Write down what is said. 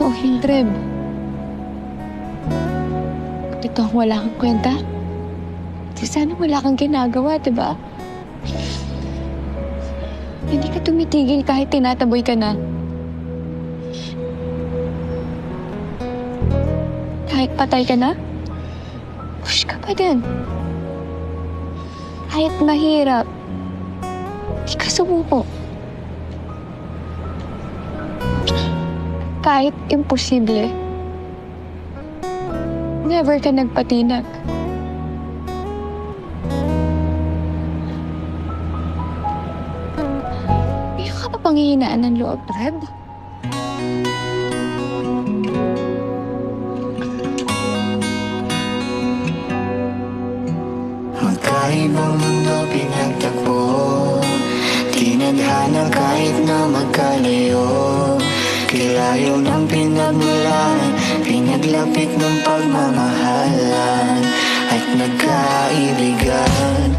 totoo yun, Treb. Totoong wala kang kwenta. Di sana wala kang ginagawa, diba? Hindi ka tumitigil kahit tinataboy ka na. Kahit patay ka na, push ka pa din. Kahit mahirap, di ka sumuko. Kahit imposible, never ka nagpatinag. Mayroon ka pa panghihinaan ng loob, Red? Magkaibang mundo pinagtagpo, tinadhana kahit na magkalayo. Kilayo ng pinagmulan, pinaglapit ng pagmamahalan, at nagkaibigan.